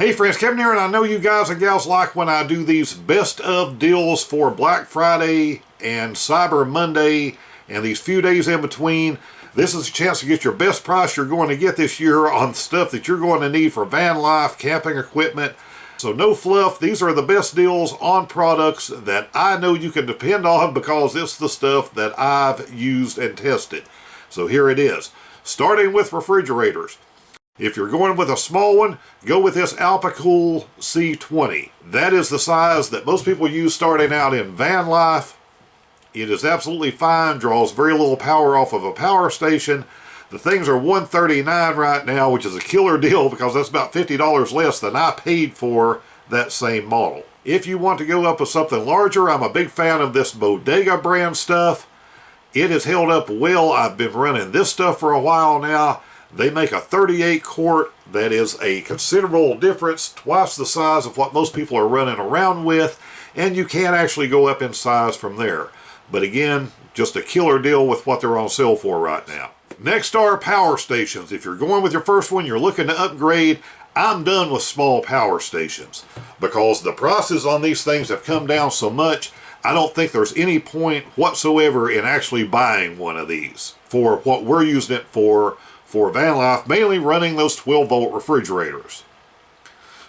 Hey friends, Kevin here, and I know you guys and gals like when I do these best of deals for Black Friday and Cyber Monday and these few days in between. This is a chance to get your best price you're going to get this year on stuff that you're going to need for van life, camping equipment. So no fluff, these are the best deals on products that I know you can depend on because it's the stuff that I've used and tested. So here it is. Starting with refrigerators. If you're going with a small one, go with this Alpacool C20. That is the size that most people use starting out in van life. It is absolutely fine, draws very little power off of a power station. The things are $139 right now, which is a killer deal because that's about $50 less than I paid for that same model. If you want to go up with something larger, I'm a big fan of this Bodega brand stuff. It has held up well. I've been running this stuff for a while now. They make a 38 quart that is a considerable difference, twice the size of what most people are running around with, and you can actually go up in size from there. But again, just a killer deal with what they're on sale for right now. Next are power stations. If you're going with your first one, you're looking to upgrade, I'm done with small power stations because the prices on these things have come down so much. I don't think there's any point whatsoever in actually buying one of these for what we're using it for van life, mainly running those 12-volt refrigerators.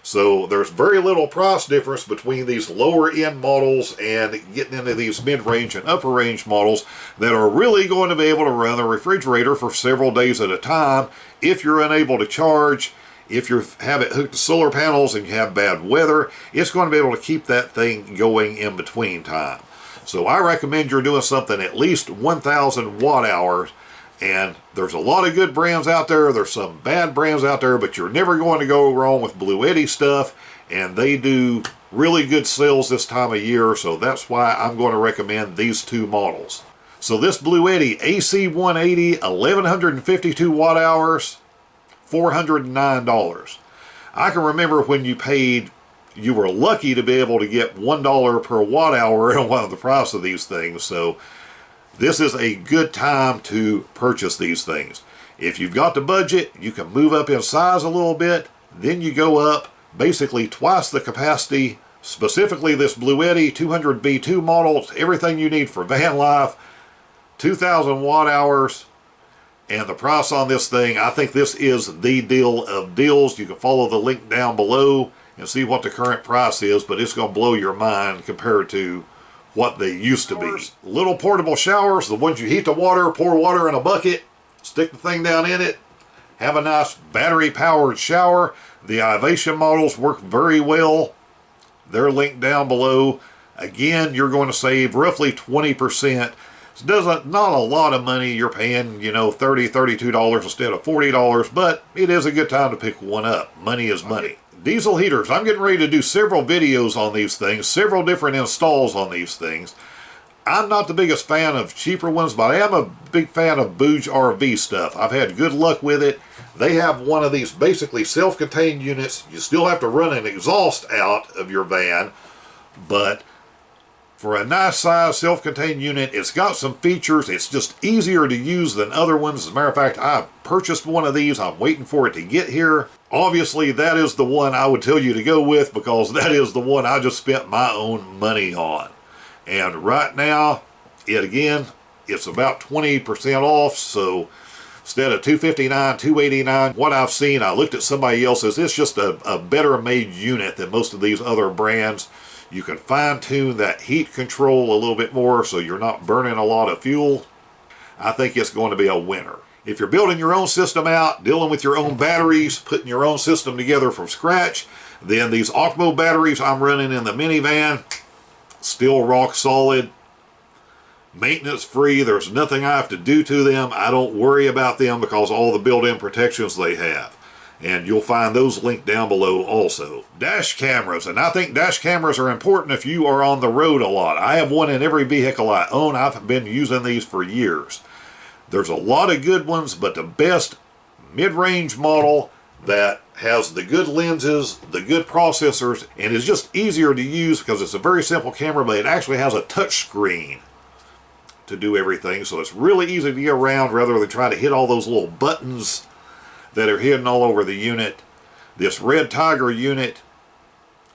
So there's very little price difference between these lower end models and getting into these mid-range and upper range models that are really going to be able to run the refrigerator for several days at a time if you're unable to charge. If you have it hooked to solar panels and you have bad weather, it's going to be able to keep that thing going in between time. So I recommend you're doing something at least 1,000 watt hours. And there's a lot of good brands out there. There's some bad brands out there, but you're never going to go wrong with Bluetti stuff. And they do really good sales this time of year. So that's why I'm going to recommend these two models. So this Bluetti AC 180, 1152 watt hours, $409. I can remember when you were lucky to be able to get $1 per watt hour on one of the price of these things. So this is a good time to purchase these things. If you've got the budget, you can move up in size a little bit. Then you go up basically twice the capacity. Specifically this Bluetti 200V2 model. It's everything you need for van life. 2,000 watt hours. And the price on this thing, I think this is the deal of deals. You can follow the link down below and see what the current price is. But it's going to blow your mind compared to what they used to be. Little portable showers, the ones you heat the water, pour water in a bucket, stick the thing down in it, have a nice battery powered shower. The Ivation models work very well. They're linked down below. Again, you're going to save roughly 20%. It not a lot of money. You're paying, $30, $32 instead of $40, but it is a good time to pick one up. Money is money. Diesel heaters. I'm getting ready to do several videos on these things, several different installs on these things. I'm not the biggest fan of cheaper ones, but I am a big fan of Booge RV stuff. I've had good luck with it. They have one of these basically self-contained units. You still have to run an exhaust out of your van, but for a nice size self-contained unit, it's got some features. It's just easier to use than other ones. As a matter of fact, I've purchased one of these. I'm waiting for it to get here. Obviously, that is the one I would tell you to go with because that is the one I just spent my own money on. And right now, it's about 20% off. So instead of $259, $289, what I've seen, I looked at somebody else's. It's just a better made unit than most of these other brands. You can fine tune that heat control a little bit more so you're not burning a lot of fuel. I think it's going to be a winner. If you're building your own system out, dealing with your own batteries, putting your own system together from scratch, then these Ocmo batteries I'm running in the minivan, still rock solid, maintenance free. There's nothing I have to do to them. I don't worry about them because of all the built-in protections they have. And you'll find those linked down below also. Dash cameras, and I think dash cameras are important if you are on the road a lot. I have one in every vehicle I own. I've been using these for years. There's a lot of good ones, but the best mid-range model that has the good lenses, the good processors, and is just easier to use because it's a very simple camera, but it actually has a touch screen to do everything. So it's really easy to get around rather than trying to hit all those little buttons that are hidden all over the unit. This Red Tiger unit,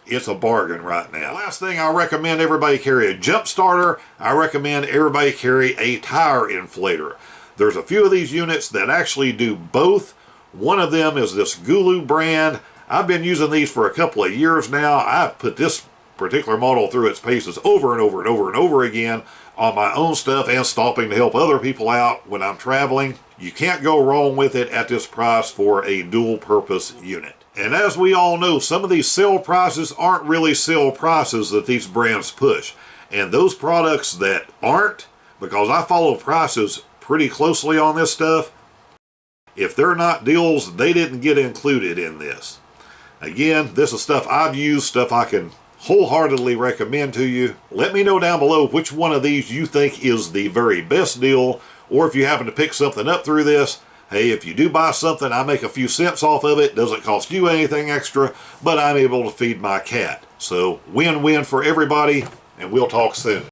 it's a bargain right now. Last thing, I recommend everybody carry a jump starter. I recommend everybody carry a tire inflator. There's a few of these units that actually do both. One of them is this Gulu brand. I've been using these for a couple of years now. I've put this particular model through its paces over and over and over and over again on my own stuff and stopping to help other people out when I'm traveling. You can't go wrong with it at this price for a dual purpose unit. And as we all know, some of these sale prices aren't really sale prices that these brands push. And those products that aren't, because I follow prices pretty closely on this stuff, if they're not deals, they didn't get included in this. Again, this is stuff I've used, stuff I can wholeheartedly recommend to you. Let me know down below which one of these you think is the very best deal, or if you happen to pick something up through this. Hey, if you do buy something, I make a few cents off of it. Doesn't cost you anything extra, but I'm able to feed my cat. So win-win for everybody, and we'll talk soon.